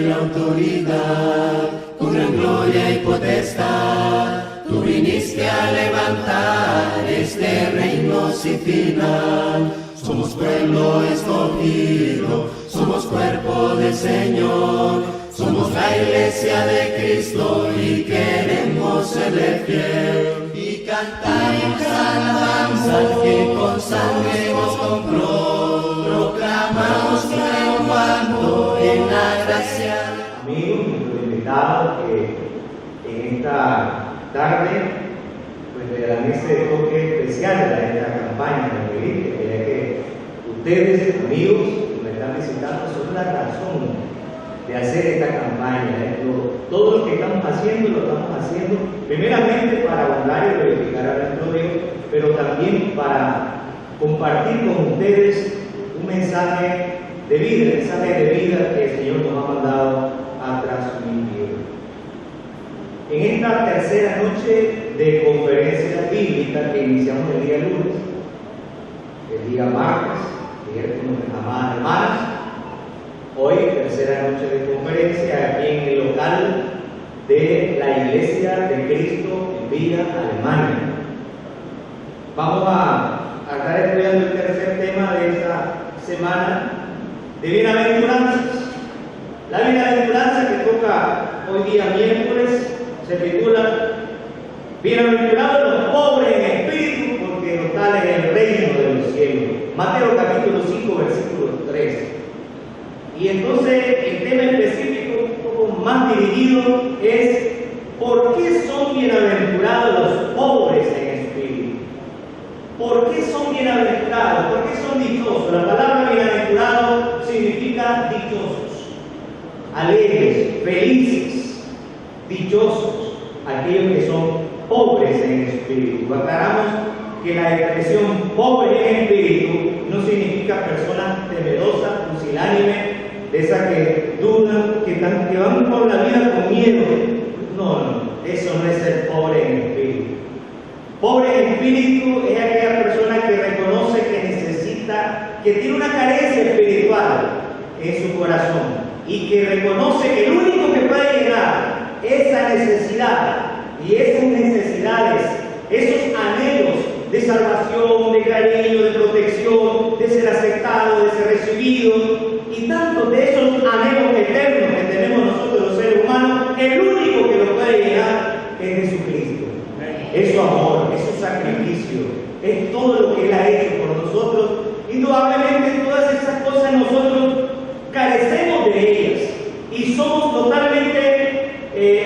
la autoridad, con gran gloria y potestad. Tú viniste a levantar este reino sin final. Somos pueblo escogido, somos cuerpo del Señor. Somos la iglesia de Cristo y queremos serle fiel. Y cantamos alabanza al que con sangre nos compró. Proclamamos triunfando en la gracia. Amigos, nuestros invitados que en esta tarde pues le dan ese toque especial a esta campaña evangelística, ya que ustedes, amigos, que me están visitando, son la razón de hacer esta campaña. Todo lo que estamos haciendo, lo estamos haciendo primeramente para honrar y glorificar a nuestro Dios, pero también para compartir con ustedes un mensaje de vida, el mensaje de vida que el Señor nos ha mandado a transmitir. En esta tercera noche de conferencia bíblica que iniciamos el día lunes, el día martes, nuestras amadas hermanas, hoy tercera noche de conferencia aquí en el local de la Iglesia de Cristo en Villa, Alemania. Vamos a estar estudiando el tercer tema de esta semana de bienaventuranzas. La bienaventuranza que toca hoy día miércoles se titula Bienaventurados los pobres en espíritu, porque los tales en el reino de los cielos. Mateo capítulo 5, versículo 3. Y entonces el tema específico, un poco más dividido, es ¿por qué son bienaventurados los pobres en espíritu? ¿Por qué son bienaventurados? ¿Por qué son dichosos? La palabra bienaventurado significa dichosos, alegres, felices, dichosos, aquellos que son pobres en espíritu. Aclaramos que la expresión pobre en espíritu no significa personas temerosas, pusilánimes, de esas que dudan, que van por la vida con miedo. No, eso no es ser pobre en espíritu. Pobre en espíritu es aquella persona que reconoce que necesita, que tiene una carencia espiritual en su corazón y que reconoce que el único que puede llenar esa necesidad y esas necesidades, esos anhelos de salvación, de cariño, de protección, de ser aceptado, de ser recibido, y tantos de esos anhelos eternos que tenemos nosotros los seres humanos, el único que lo puede llenar es Jesucristo. Es su amor, es su sacrificio, es todo lo que Él ha hecho por nosotros. Indudablemente todas esas cosas nosotros carecemos de ellas y somos totalmente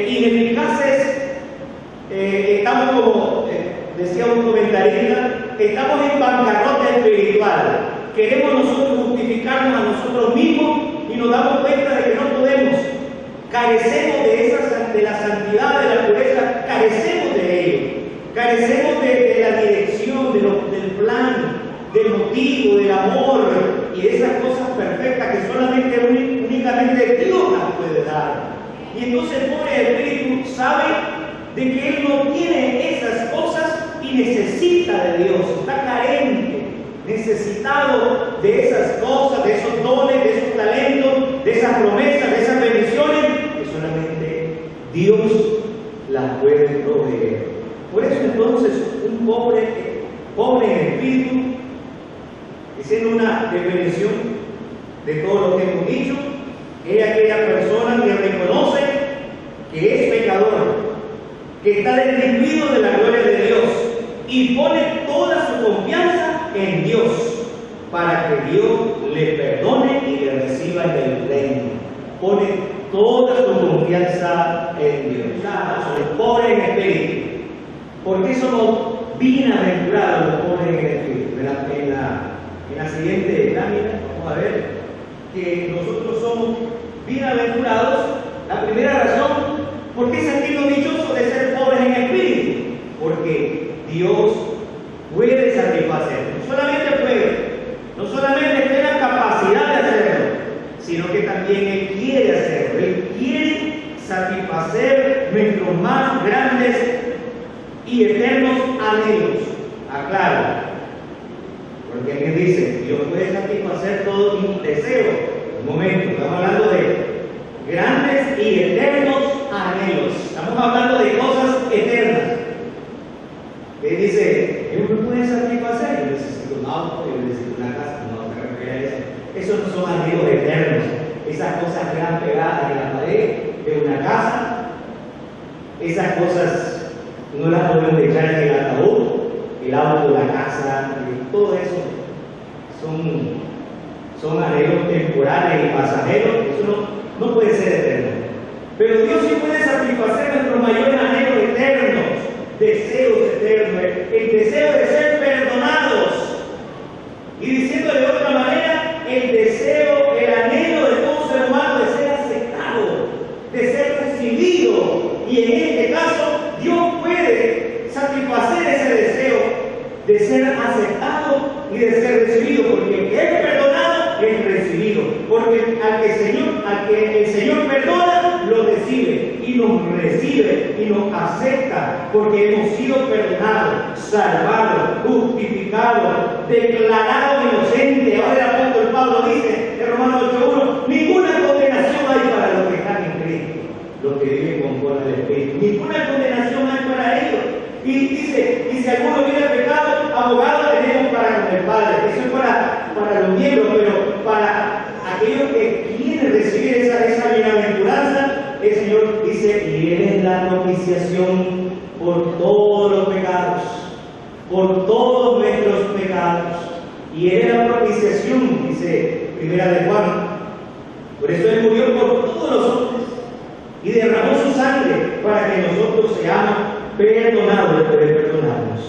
ineficaces. Estamos como decía un comentarista, estamos en bancarrota espiritual. Queremos nosotros justificarnos a nosotros mismos y nos damos cuenta de que no podemos. Carecemos de la santidad, de la pureza, carecemos de ello. Carecemos de la dirección, del plan, del motivo, del amor y de esas cosas perfectas que solamente, únicamente Dios las puede dar. Y entonces el pobre espíritu sabe de que él no tiene esas cosas y necesita de Dios, está carente, necesitado de esas cosas, de esos dones, de esos talentos, de esas promesas, de esas bendiciones que solamente Dios las puede proveer. Por eso entonces un pobre en espíritu, diciendo una definición de todo lo que hemos dicho, es aquella persona que reconoce que es pecador, que está destituido de la gloria de Dios y pone toda su confianza en Dios para que Dios le perdone y le reciba en el reino. Pone toda su confianza en Dios. Los pobres en espíritu. ¿Por qué somos bienaventurados los pobres en espíritu? En la siguiente lámina vamos a ver que nosotros somos bienaventurados. La primera razón, ¿por qué sentirnos dichosos de ser pobres en espíritu? Porque Dios puede satisfacer, no solamente tiene la capacidad de hacerlo, sino que también Él quiere hacerlo. Él quiere satisfacer nuestros más grandes y eternos anhelos. Aclaro, porque alguien dice, Dios puede satisfacer todos mis deseos. Un momento, estamos hablando de grandes cosas quedan pegadas en la pared de una casa, esas cosas no las podemos echar en el ataúd, el auto, la casa, todo eso son anhelos temporales y pasajeros, eso no puede ser eterno. Pero Dios sí puede satisfacer nuestros mayores anhelos eternos, deseos eternos, el deseo de ser perdonados. Y diciendo de otra manera, el deseo, el anhelo de todo ser humano de ser aceptado, de ser recibido. Y en este caso, Dios puede satisfacer ese deseo de ser aceptado y de ser recibido, porque el que es perdonado es recibido. Porque al que el Señor perdona, lo recibe y nos recibe y nos acepta, porque hemos sido perdonados, salvados, justificados, declarados inocentes. Ahora el apóstol Pablo dice en Romanos 8:1: ninguna condenación hay para los que están en Cristo, los que viven conforme al Espíritu. Ninguna condenación hay para ellos. Y dice, y si alguno viene pecado, abogado tenemos para con el Padre. Eso es para los miembros, pero para aquellos que quieren recibir esa bienaventuranza, el Señor dice: y Él es la propiciación por todos los pecados, por todos nuestros pecados. Y Él es la propiciación, dice Primera de Juan. Por eso Él murió por todos los hombres y derramó su sangre para que nosotros seamos perdonados después de perdonarnos.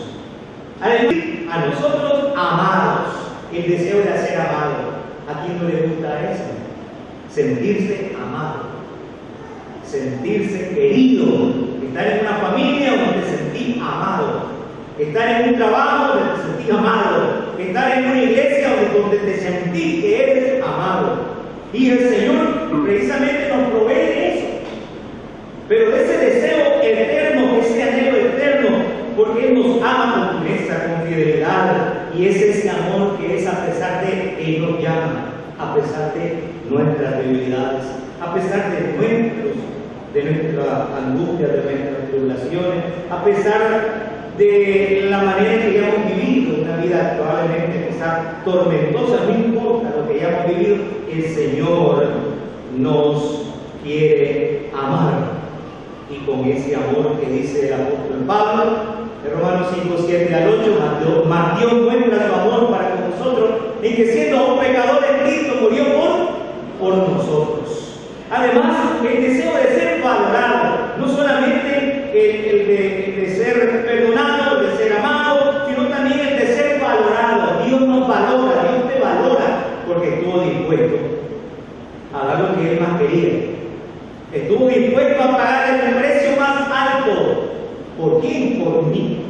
Además, a nosotros amados, el deseo de ser amado. ¿A quién no le gusta eso? Sentirse amado, sentirse querido, estar en una familia donde te sentís amado, estar en un trabajo donde te sentís amado, estar en una iglesia donde te sentís que eres amado. Y el Señor precisamente nos provee de eso. Pero ese deseo eterno, ese anhelo eterno, porque Él nos ama con pureza, con fidelidad, y es ese amor que es a pesar de que Él nos llama, a pesar de nuestras debilidades, a pesar de nuestra angustia, de nuestras tribulaciones, a pesar de la manera en que hayamos vivido una vida probablemente quizá tormentosa, no importa lo que hayamos vivido, el Señor nos quiere amar. Y con ese amor que dice el apóstol Pablo, en Romanos 5:7-8, más Dios muestra su amor para con nosotros, en que siendo aún pecadores, Cristo murió por nosotros. Además, el deseo de ser valorado, no solamente el de ser perdonado, de ser amado, sino también el de ser valorado. Dios nos valora, Dios te valora, porque estuvo dispuesto a dar lo que Él más quería. Estuvo dispuesto a pagar el precio más alto. ¿Por quién? Por mí,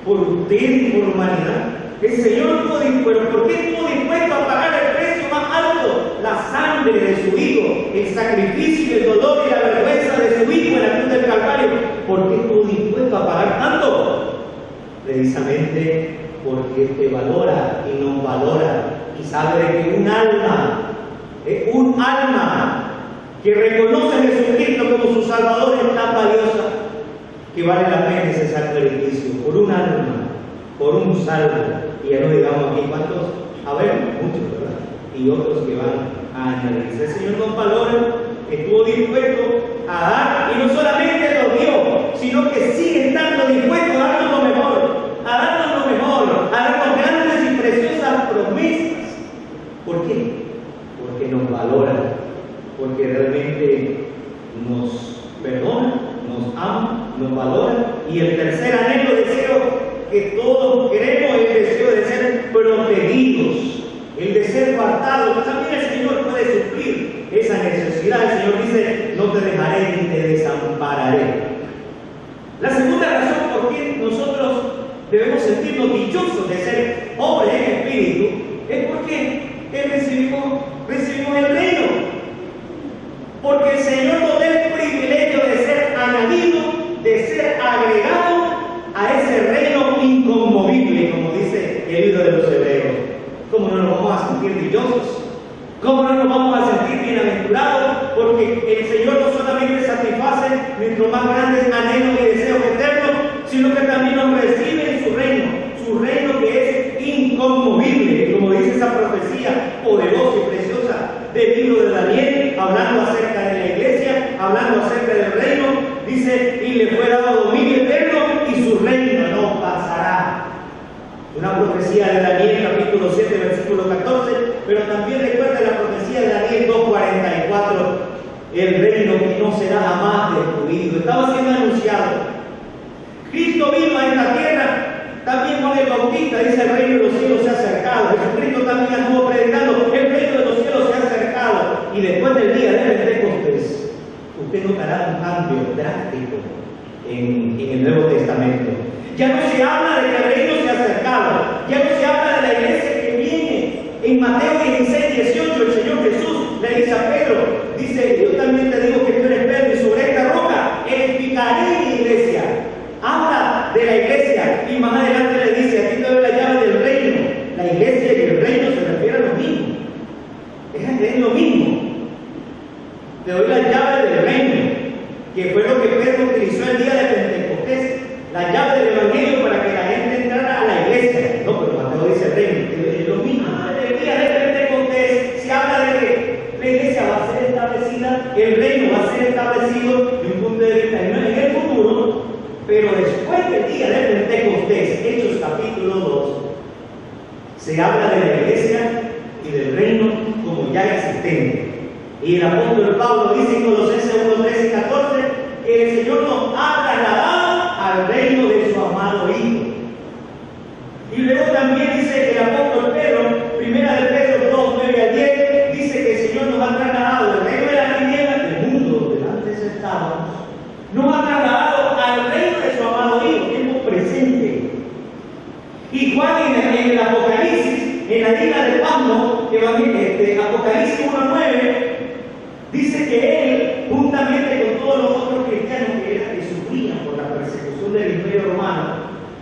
por usted y por humanidad. El Señor estuvo dispuesto. ¿Por qué estuvo dispuesto a pagar el precio más alto? La sangre de su Hijo, el sacrificio, el dolor y la vergüenza de su Hijo en la cruz del Calvario. ¿Por qué estuvo dispuesto a pagar tanto? Precisamente porque te valora y nos valora. Y sabe de que un alma que reconoce a Jesucristo como su Salvador es tan valiosa que vale la pena ese sacrificio por un alma, por un salvo. Y ya no digamos aquí cuántos, a ver, muchos, ¿verdad? Y otros que van a añadirse. El Señor nos valora, estuvo dispuesto a dar, y no solamente lo dio, sino que sigue estando dispuesto a darnos lo mejor, a darnos grandes y preciosas promesas. ¿Por qué? Porque nos valora, porque realmente nos perdona, nos ama, nos valora. Y el tercer anhelo, deseo que todos queremos, es el deseo de ser protegidos, el de ser guardados. También el Señor puede suplir esa necesidad. El Señor dice: no te dejaré ni te desampararé. La segunda razón por qué nosotros debemos sentirnos dichosos de ser hombres en espíritu es porque recibimos el reino. Porque el Señor nos da el privilegio de ser añadido, de ser agregado a ese reino inconmovible, como dice el libro de los Hebreos. ¿Cómo no nos vamos a sentir dichosos? ¿Cómo no nos vamos a sentir bienaventurados? Porque el Señor no solamente satisface nuestros más grandes anhelos y deseos eternos, sino que también nos recibe en su reino que es inconmovible, como dice esa profecía poderosa y preciosa del libro de Daniel, hablando acerca de la iglesia, hablando acerca del reino, dice, y le fue dado dominio eterno y su reino no pasará. Una profecía de Daniel, capítulo 7, versículo 14, pero también recuerda la profecía de Daniel 2:44, el reino que no será jamás destruido. Estaba siendo anunciado. Cristo vino a esta tierra, también con el Bautista, dice el reino de los cielos se ha acercado. Jesucristo también anduvo predicando, el reino de los cielos se ha acercado. Y después del día de Pentecostés, usted notará un cambio drástico en el Nuevo Testamento. Ya no se habla de que el reino se ha acercado, ya no se habla de la iglesia que viene. En Mateo 16:18 el Señor Jesús le dice a Pedro, dice, yo también te digo que tú eres Pedro y sobre esta roca edificaré mi iglesia. Habla de la iglesia y más adelante le dice, aquí te doy la llave del reino. La iglesia y el reino se refieren a lo mismo. Es lo mismo. Te doy la llave del reino, que fue lo que Pedro utilizó el día de Pentecostés, la llave del evangelio para que la gente entrara a la iglesia. No, pero Mateo dice el reino, es lo mismo. El día de Pentecostés se habla de que la iglesia va a ser establecida, el reino va a ser establecido de un punto de vista en el futuro, pero después del día de Pentecostés, Hechos capítulo 2, se habla de la iglesia y del reino como ya existente. Y el apóstol Pablo dice en Colosenses 1:13 y 14 que el Señor nos ha trasladado al reino de su amado Hijo. Y luego también dice que el apóstol Pedro, primera de Pedro 2:9-10, dice que el Señor nos ha trasladado del reino de la tiniebla, del mundo donde antes estábamos, nos ha trasladado al reino de su amado Hijo, tiempo presente. Y Juan en el Apocalipsis, en la isla de Patmos, Apocalipsis 1:9, dice que él, juntamente con todos los otros cristianos que sufrían por la persecución del Imperio Romano,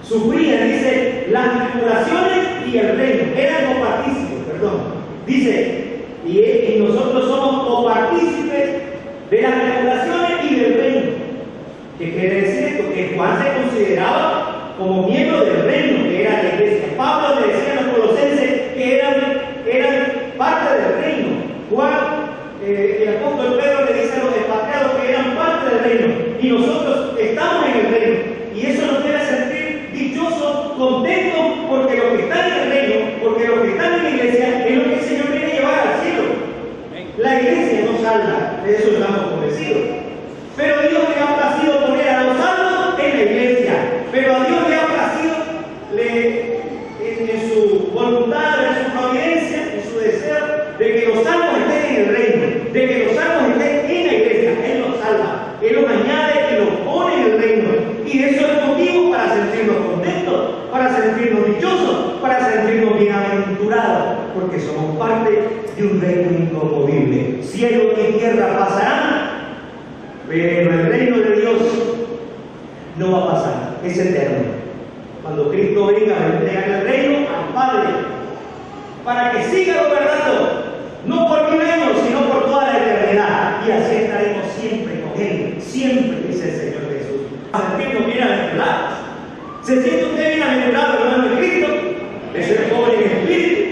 sufrían, dice, las tribulaciones y el reino, eran copartícipes, dice, y nosotros somos copartícipes de las tribulaciones y del reino. ¿Qué quiere decir esto? Que Juan se consideraba como miembro del reino, que era la iglesia. Pablo le decía a los colosenses que eran parte del reino. Juan, el apóstol Pedro le dice a los expatriados que eran parte del reino. Y nosotros estamos en el reino. Y eso nos debe sentir dichosos, contentos, porque los que están en el reino, porque los que están en la iglesia, es lo que el Señor viene a llevar al cielo. La iglesia no salva, de eso estamos convencidos. Pero Dios le ha placido poner a los salvos en la iglesia. Pero a Dios le ha placido, en su voluntad, en su providencia, en su deseo, de que los salvos estén en el reino, de que los salvos estén en la iglesia. Él los salva, Él los añade y los pone en el reino. Y eso es motivo para sentirnos contentos, para sentirnos dichosos, para sentirnos bienaventurados, porque somos parte de un reino inconmovible. Cielo y tierra pasarán, pero el reino de Dios no va a pasar, es eterno. Cuando Cristo venga a entregar el reino al Padre, para que siga gobernando, no por milenios, sino por toda la eternidad. Y así estaremos siempre con Él, siempre, dice el Señor Jesús. Sentirnos bienaventurados. ¿Se siente usted bienaventurado, hermano de Cristo? De ser pobre en espíritu.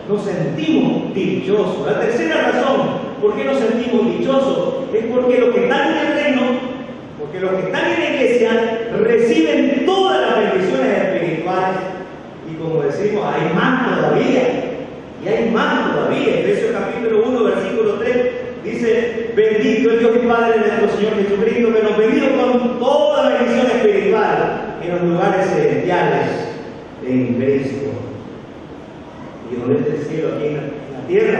Nos sentimos dichosos. La tercera razón por qué nos sentimos dichosos es porque los que están en el reino, porque los que están en la iglesia reciben todas las bendiciones espirituales. Y como decimos, hay más todavía. Y hay más todavía. Efesios capítulo 1, versículo 3 dice: bendito el Dios y Padre de nuestro Señor Jesucristo, que nos bendijo con toda la bendición espiritual en los lugares celestiales en Cristo. ¿Y dónde está el cielo? Aquí en la tierra.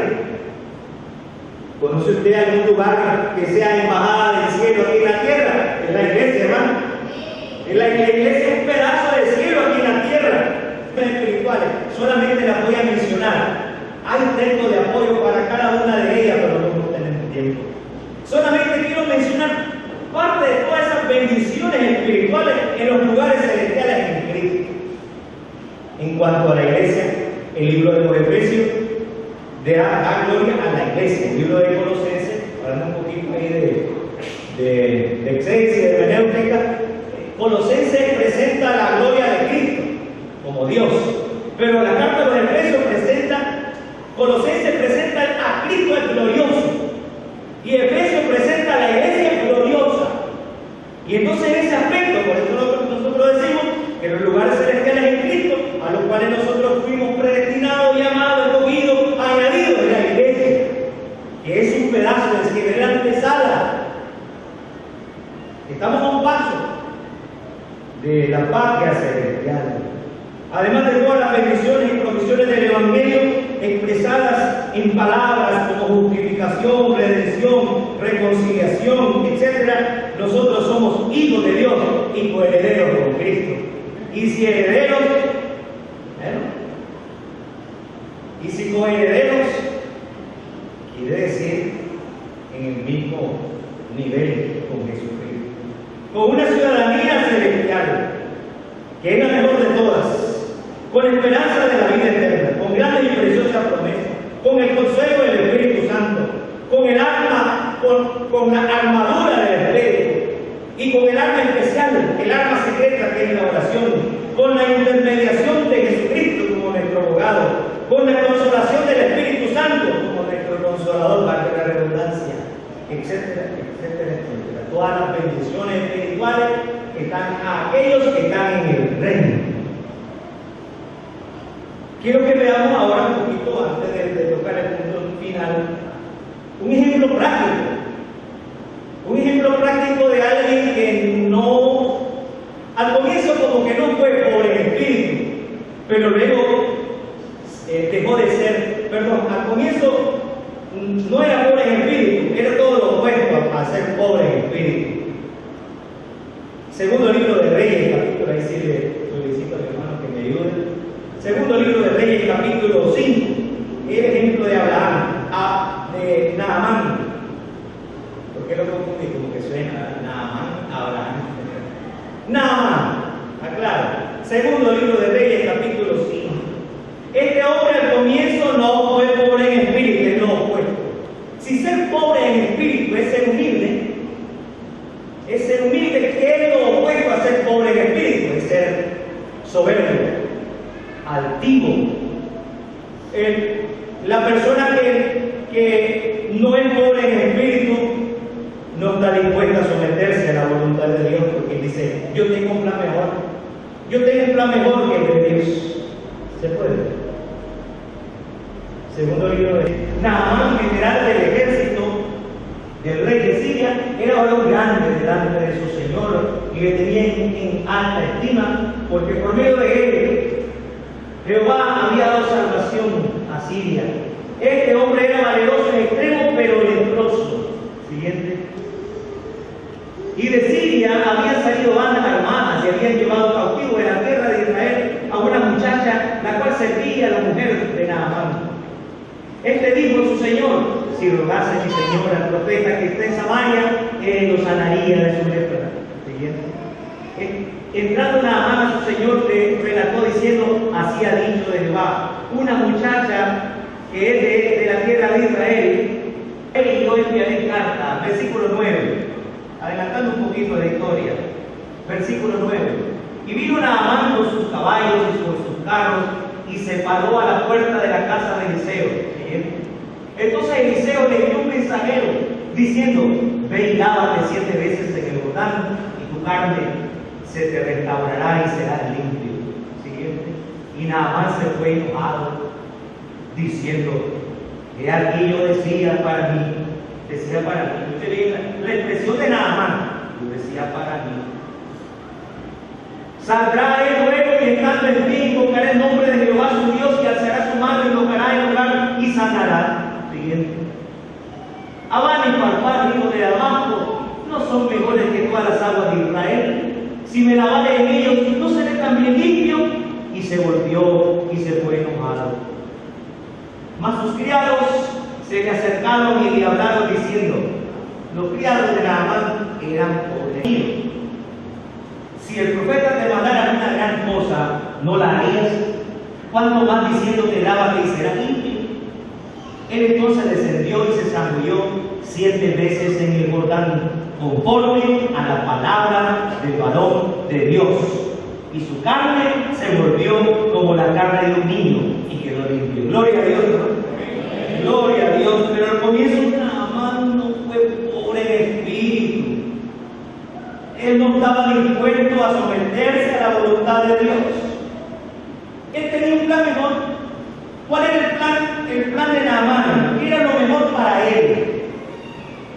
¿Conoce usted algún lugar que sea embajada del cielo aquí en la tierra? Es la iglesia, hermano. La iglesia es un pedazo de cielo aquí en la tierra. Espirituales, solamente las voy a mencionar. Hay textos de apoyo para cada una de ellas, pero no tenemos tiempo. Solamente quiero mencionar parte de todas esas bendiciones espirituales en los lugares celestiales en Cristo. En cuanto a la iglesia, el libro de los Efesios da gloria a la iglesia. El libro de Colosenses, hablando un poquito ahí de exegesis, de hermenéutica, Colosenses presenta la gloria de Cristo como Dios, pero la carta de los Efesios Colosenses presenta a Cristo el glorioso, que los lugares celestiales en Cristo, a los cuales nosotros fuimos predestinados, llamados, escogidos, añadidos en la iglesia, que es un pedazo de cielo, es la antesala. Estamos a un paso de la patria celestial. Además de todas las bendiciones y provisiones del Evangelio expresadas en palabras como justificación, redención, reconciliación, etc., nosotros somos hijos de Dios y coherederos con Cristo. Y si herederos, y si coherederos, quiere decir en el mismo nivel con Jesucristo, con una ciudadanía celestial, que es la mejor de todas, con esperanza de la vida eterna, con grande y preciosa promesa, con el consuelo del Espíritu Santo, con el arma, con la armadura del Espíritu, y con el arma especial, el arma secreta que es la oración, con la intermediación de Jesucristo como nuestro abogado, con la consolación del Espíritu Santo como nuestro consolador, para la redundancia, etcétera, etcétera, etcétera. Todas las bendiciones espirituales que están a aquellos que están en el reino. Quiero que veamos ahora un poquito, antes de tocar el punto final, un ejemplo práctico. Un ejemplo práctico de alguien que no, al comienzo como que no fue pobre en espíritu, pero luego dejó de ser, perdón, al comienzo no era pobre en espíritu, era todo lo opuesto a ser pobre en espíritu. Segundo libro de Reyes, capítulo, ahí sí le solicito a mi hermano que me ayude. Segundo libro de Reyes, capítulo 5, el ejemplo de Abraham, de Naamán. ¿Por qué lo confundí? Como que suena Naamán, Abraham. Naamán, aclaro. Segundo libro de Reyes, capítulo 5. Este hombre al comienzo no fue pobre en espíritu, es lo opuesto. Si ser pobre en espíritu es ser humilde, ¿qué es lo opuesto a ser pobre en espíritu? Es ser soberbio, altivo. La persona que no es pobre en espíritu no está dispuesta a someterse a la voluntad de Dios, porque dice, yo tengo un plan mejor, yo tengo un plan mejor que el de Dios. ¿Se puede? Segundo libro de Naamán, general del ejército del rey de Siria, era un grande delante de su señor y le tenía en alta estima, porque por medio de él Jehová había dado salvación a Siria. Este hombre era valeroso en extremo, pero leproso. Siguiente. Y de Siria habían salido bandas armadas y habían llevado cautivo de la tierra de Israel a una muchacha, la cual servía a la mujer de Naamán. Este dijo a su señor, si rogase mi señor al profeta que está en Samaria, él lo sanaría de su lepra. Siguiente. Entrando Naamán a su señor, le relató diciendo, así ha dicho de Jehová, una muchacha que es de la tierra de Israel, él yo enviaré carta, versículo 9, adelantando un poquito la historia, versículo 9, y vino Naamán con sus caballos y con sus carros, y se paró a la puerta de la casa de Eliseo. Entonces Eliseo le dio un mensajero, diciendo, ve y lávate 7 veces en el Jordán, y tu carne se te restaurará y serás limpio. Siguiente. Y Naamán se fue enojado, diciendo, he aquí yo decía para mí, la expresión de Naamán, yo decía para mí, saldrá él luego y estando en ti, invocará el nombre de Jehová su Dios y alzará su mano y tocará el lugar y sanará. Siguiente. Abán y Farpar, hijo de Damasco, no son mejores que todas las aguas de Israel. Si me lavare en ellos, no seré también limpio. Y se volvió y se fue enojado. Mas sus criados se le acercaron y le hablaron diciendo, los criados de Naamán eran pobres. Si el profeta te mandara una gran cosa, ¿no la harías? ¿Cuánto más diciéndote lávate y serás limpio? Él entonces descendió y se zambulló 7 veces en el Jordán, conforme a la palabra del varón de Dios. Y su carne se volvió como la carne de un niño y quedó limpio. Gloria a Dios, ¿no? Gloria a Dios. Pero al comienzo Naamán no fue pobre en espíritu. Él no estaba dispuesto a someterse a la voluntad de Dios. Él tenía un plan mejor. ¿Cuál era el plan? El plan de Naamán. ¿Qué era lo mejor para él?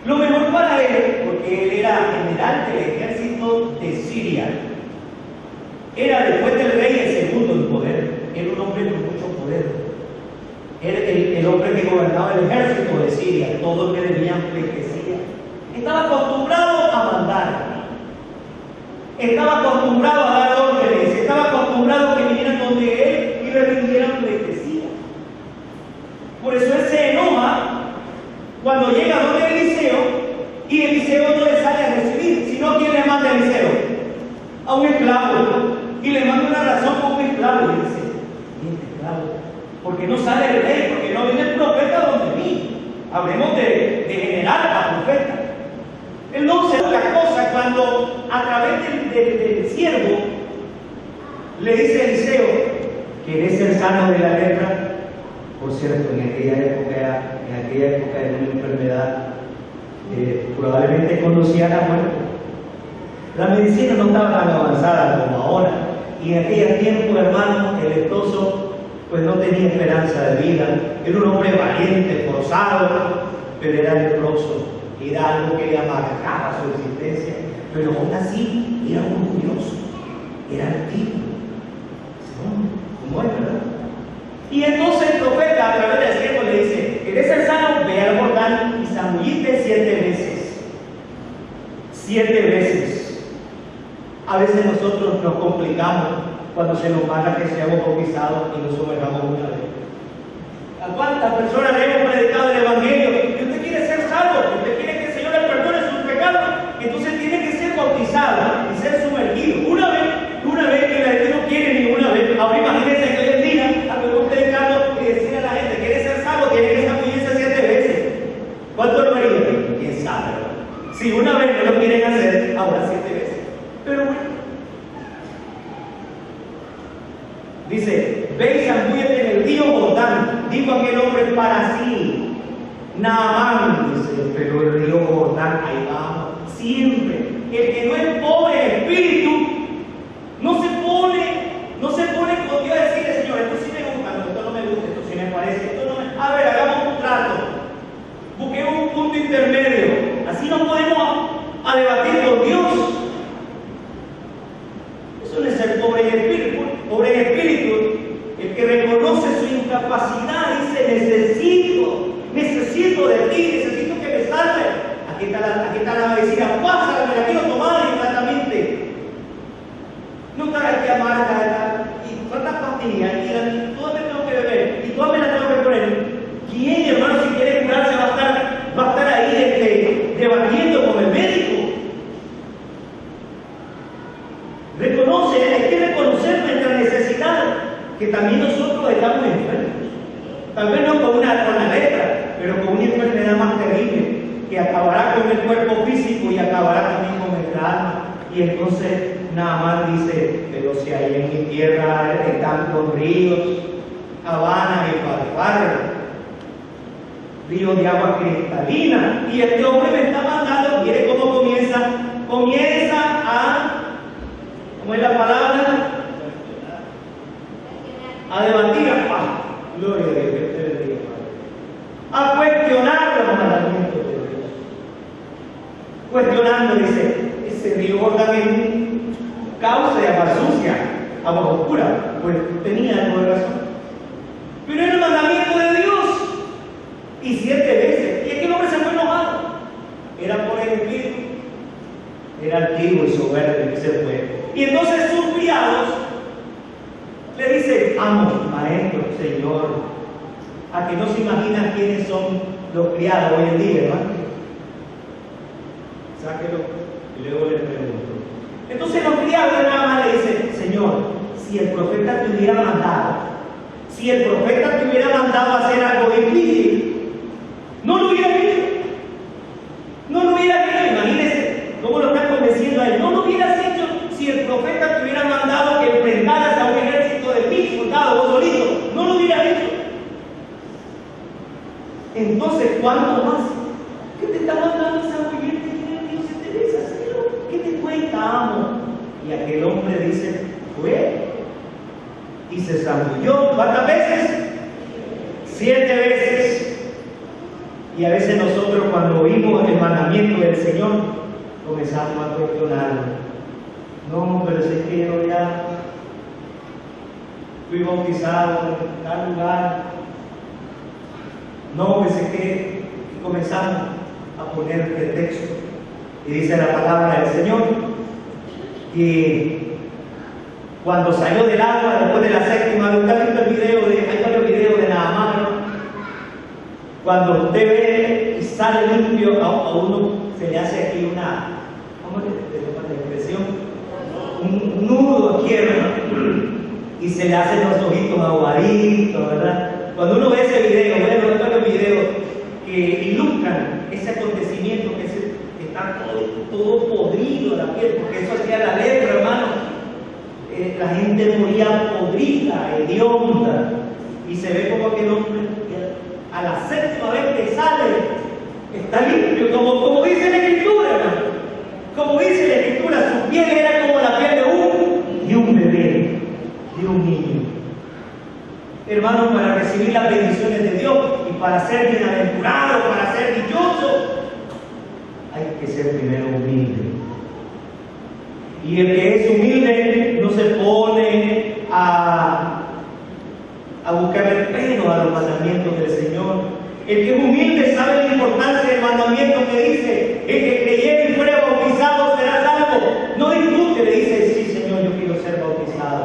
Lo mejor para él, porque él era general del ejército de Siria. Era, después del rey, el segundo en poder. Era un hombre con mucho poder. Era el hombre que gobernaba el ejército de Siria. Todo el que debían pleitesía. Estaba acostumbrado a mandar. Estaba acostumbrado a dar órdenes. Estaba acostumbrado a que vinieran donde él y le rindieran pleitesía. Por eso él se enoja cuando llega donde Eliseo y Eliseo no le sale a recibir, sino ¿quién le manda a Eliseo? A un esclavo. Y le manda una razón con un esclavo. Y dice, este esclavo, porque no sale el rey, porque no viene el profeta donde mí. Hablemos de general a profeta. Él no observa la cosa cuando a través del siervo le dice a Eliseo, ¿quieres ser sano de la lepra? Por cierto, en aquella época era una enfermedad probablemente conocía la muerte. La medicina no estaba tan avanzada como ahora, y en aquel tiempo, hermano, el leproso pues no tenía esperanza de vida. Era un hombre valiente, forzado, pero era leproso. Era algo que le amargaba su existencia, pero aún así era orgulloso, era altivo. ¿Cómo es, verdad? Y entonces el profeta, a través del siervo, le dice: ¿querés ser sano? Ve al Jordán y zambullite 7 veces. 7 veces. A veces nosotros nos complicamos cuando se nos manda que seamos bautizados y nos sumerjamos una vez. ¿A cuántas personas le hemos predicado el Evangelio? Que usted quiere ser salvo, que usted quiere que el Señor le perdone sus pecados, que entonces tiene que ser bautizado y ser sumergido. Una vez que la gente no quiere ni una vez. Ahora imagínense que hoy en día, estamos predicando y decir a la gente: ¿quiere ser salvo? Tiene que zambullirse 7 veces. ¿Cuánto lo haría? ¿Quién sabe? Si una vez no lo quieren hacer, ahora 7 veces. Pero bueno. Dice: ve y zambúllete en el río Jordán. Dijo aquel hombre para sí. Naamán, dice, pero el río Jordán, ahí vamos. Siempre. El que no es pobre en espíritu, no se pone con Dios a decirle: Señor, esto sí me gusta, no, esto no me gusta, esto sí me parece, esto no me... A ver, hagamos un trato. Busquemos un punto intermedio. Así no podemos a debatir con Dios. Eso no es ser pobre en espíritu. Pobre en espíritu, el que reconoce su incapacidad, dice: necesito de ti, necesito que me salve. Aquí está la medicina, pásame, la quiero tomar inmediatamente. No está aquí amarga, y cuántas pastillas, y todas me tengo que beber, y todas me las tengo que poner. ¿Quién, hermano, si quiere curarse, va a estar ahí debatiendo con el médico? Hay que reconocer nuestra necesidad, que también nosotros estamos enfermos. Tal vez no con la letra, pero con una enfermedad más terrible, que acabará con el cuerpo físico y acabará también con nuestra alma. Y entonces Naamán dice: pero si hay en mi tierra tantos ríos, Habana y Farfar, ríos de agua cristalina, y este hombre me está mandando. Mire cómo comienza a, ¿cómo es la palabra? A debatir, gloria a Dios, que usted le diga, a cuestionar los mandamientos de Dios. Cuestionando, dice: ese río Jordán es causa de agua sucia, agua oscura. Pues tenía algo de razón. Pero era el mandamiento de Dios. Y 7 veces. Y aquel hombre se fue enojado. Era por el espíritu. Era altivo y soberbio y se fue. Y entonces sus criados le dicen: amo, maestro, señor. A que no se imagina quiénes son los criados hoy en día, hermano. Sáquelo y luego le pregunto. Entonces los criados de Naamán le dicen: Señor, si el profeta te hubiera mandado a hacer algo difícil, no lo hubiera hecho. Imagínense cómo lo están convenciendo a él. No lo hubieras hecho si el profeta te hubiera mandado que enfrentaras a un ejército de 1000 soldados, vos solito. No lo hubieras hecho. Entonces, ¿cuánto más? ¿Qué te está mandando esa mujer? ¿Qué te cuesta Ese santo. Yo, ¿cuántas veces? 7 veces. Y a veces nosotros cuando oímos el mandamiento del Señor, comenzamos a cuestionarlo. No, pero es que yo ya fui bautizado en tal lugar. No, pues es que comenzamos a poner pretexto. Y dice la palabra del Señor que cuando salió del agua después de la séptima vez, ¿usted ha visto el video hay varios videos de Naamán? Cuando usted ve y sale limpio, a uno se le hace aquí una, ¿cómo le la expresión? Un nudo aquí, y se le hacen los ojitos aguaditos, ¿verdad? Cuando uno ve ese video, bueno, varios videos que ilustran ese acontecimiento que está todo podrido la piel, porque eso hacía la lepra, hermano. La gente moría podrida, hedionda, y se ve como que el hombre a la séptima vez que sale está limpio, como dice la Escritura, hermano. Como dice la Escritura, su piel era como la piel de un bebé, de un niño. Hermano, para recibir las bendiciones de Dios y para ser bienaventurado, para ser dichoso, hay que ser primero humilde. Y el que es humilde no se pone a buscar el pero a los mandamientos del Señor. El que es humilde sabe la importancia del mandamiento que dice: el que creyere y fuera bautizado será salvo. No discute, le dice: sí, Señor, yo quiero ser bautizado.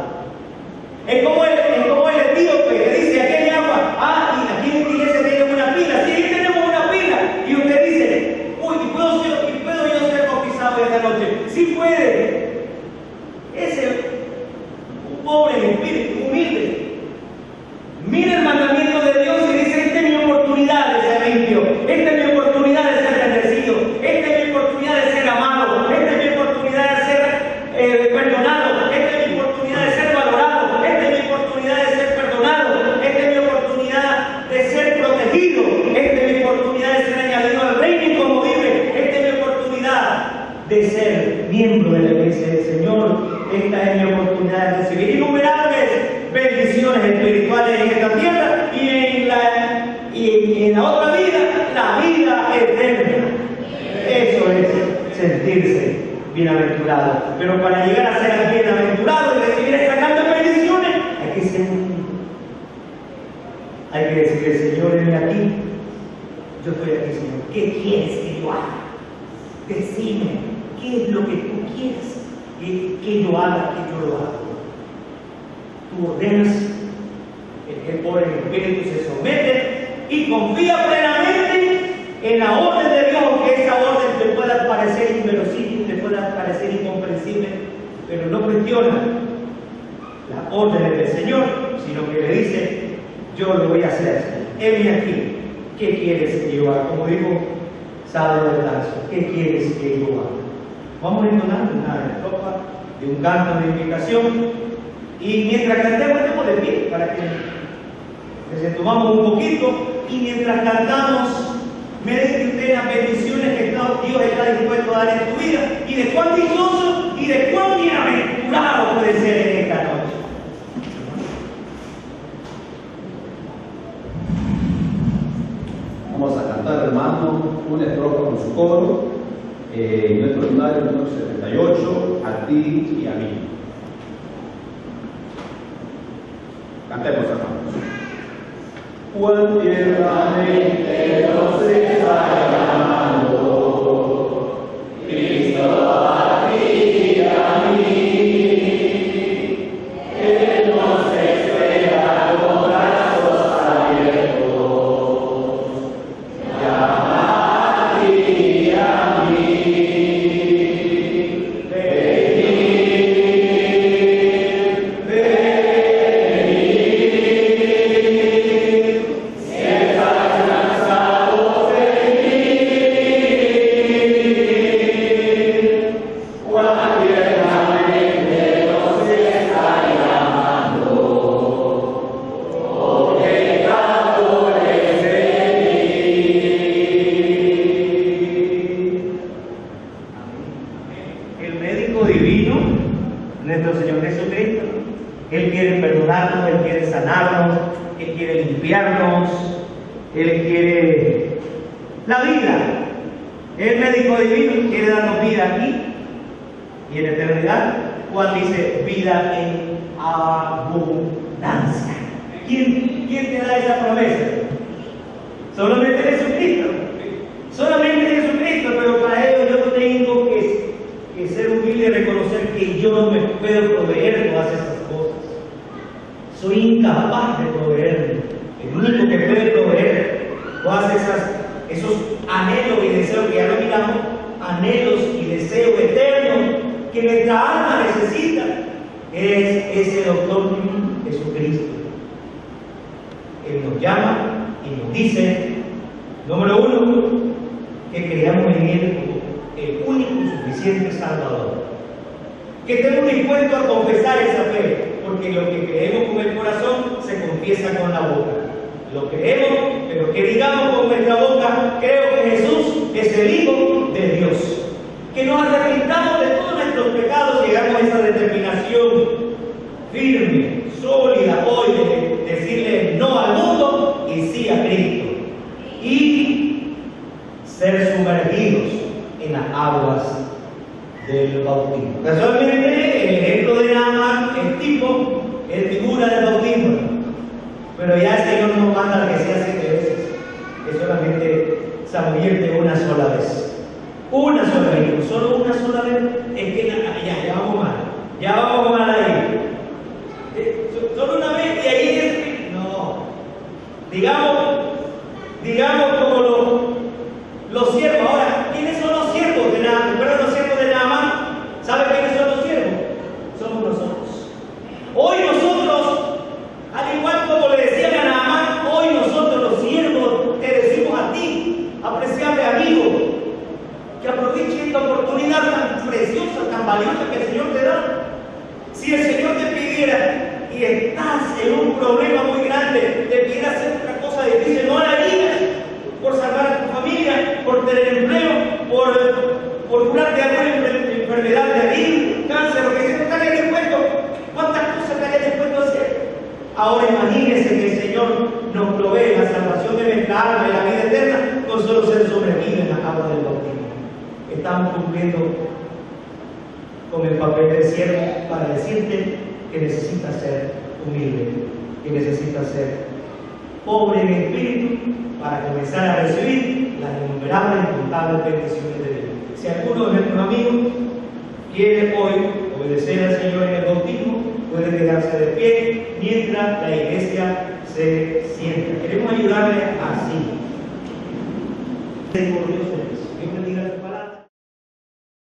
Es como el etíope que dice: aquí hay agua. Y aquí en esta iglesia tenemos una pila. Sí, aquí tenemos una pila. Y usted dice: uy, ¿puedo yo ser bautizado esta noche? Sí puede. Ese un pobre en espíritu, humilde. Mira el mandamiento de Dios y dice: esta es mi oportunidad de ser limpio, esta es mi oportunidad de ser bendecido, esta es mi oportunidad de ser amado, esta es mi oportunidad de ser perdonado, esta es mi oportunidad de ser valorado, esta es mi oportunidad de ser perdonado, esta es mi oportunidad de ser protegido, esta es mi oportunidad de ser añadido al reino y como vive, esta es mi oportunidad de ser miembro de la iglesia del Señor. Esta es mi oportunidad de recibir innumerables bendiciones espirituales en esta tierra y en la otra vida, la vida eterna. Eso es sentirse bienaventurado. Pero para llegar a ser bienaventurado y recibir estas grandes bendiciones, hay que ser humilde. Hay que decirle: Señor, ven aquí. Yo estoy aquí, Señor. ¿Qué quieres que yo haga? Decime, ¿qué es lo que tú quieres que yo haga, que yo lo haga? Tú ordenas, el que por el Espíritu se somete y confía plenamente en la orden de Dios, aunque esa orden te pueda parecer inverosímil, te pueda parecer incomprensible, pero no cuestiona las órdenes del Señor, sino que le dice: yo lo voy a hacer, heme aquí, ¿qué quieres que yo haga? Como dijo Saulo de Tarso, ¿qué quieres que yo haga? Vamos a entonar una estrofa de un canto de invitación. Y mientras cantemos, estemos de pie para que desentumamos un poquito. Y mientras cantamos, medite usted en las bendiciones que Dios está dispuesto a dar en tu vida. Y de cuán dichoso y de cuán bienaventurado puede ser en esta noche. Vamos a cantar, hermano, una estrofa con su coro. Nuestro himnario número 78, a ti y a mí. Cantemos, hermanos. Cuán tiernamente nos está llamando Cristo a ti y a mí. Él nos espera con brazos abiertos. Llama a ti y a mí. Él quiere perdonarnos, Él quiere sanarnos, Él quiere limpiarnos, Él quiere la vida. El médico divino quiere darnos vida aquí y en eternidad. Juan dice vida en abundancia. ¿Quién te da esa promesa? Solamente Jesucristo. Solamente Jesucristo, pero para ello yo tengo que ser humilde y reconocer que yo no me puedo proveer todas esas cosas. Soy incapaz de proveerme. El único que puede proveer todas esos anhelos y deseos que ya lo miramos, anhelos y deseos eternos que nuestra alma necesita, es ese doctor Jesucristo. Él nos llama y nos dice, número uno, que creamos en Él como el único y suficiente Salvador. Que estemos dispuestos a confesar esa fe, porque lo que creemos con el corazón se confiesa con la boca. Lo creemos, pero que digamos con nuestra boca, creo que Jesús es el Hijo de Dios. Que nos arrepintamos de todos nuestros pecados y llegamos a esa determinación firme, sólida hoy de decirle no al mundo y sí a Cristo. Y ser sumergidos en las aguas del bautismo. Casualmente, el ejemplo de Naamán es figura del bautismo, pero ya el Señor nos manda que sea 7 veces, que solamente se advierte una sola vez. Una sola vez, solo una sola vez, es que ya vamos mal ahí. Solo una vez y ahí es, no. Digamos como los siervos. Ahora, ¿quiénes son los siervos de Naamán? ¿Recuerdan los siervos de Naamán? ¿Saben quiénes son los siervos? Somos nosotros. Hoy nosotros, al igual como le decían a Naamán, hoy nosotros los siervos te decimos a ti, apreciable amigo, que aproveche esta oportunidad tan preciosa, tan valiosa que el Señor te da. Si el Señor te pidiera y estás en un problema muy grande, te pidiera hacer otra cosa difícil, no la harías por salvar a tu familia, por tener empleo, por curarte de alguna enfermedad de ahí, cáncer, lo que sea, estarías dispuesto. ¿Cuántas cosas estarías dispuesto a hacer? Ahora imagínense que el Señor nos provee la salvación de nuestra alma y la vida eterna con solo ser sumergidos en la agua del bautismo. Estamos cumpliendo con el papel del siervo para decirte que necesitas ser humilde, que necesitas ser pobre en espíritu para comenzar a recibir las innumerables y incontables bendiciones de Dios. Si alguno de nuestros amigos quiere hoy obedecer al Señor en el bautismo, puede quedarse de pie mientras la iglesia se sienta. Queremos ayudarle así. Por Dios.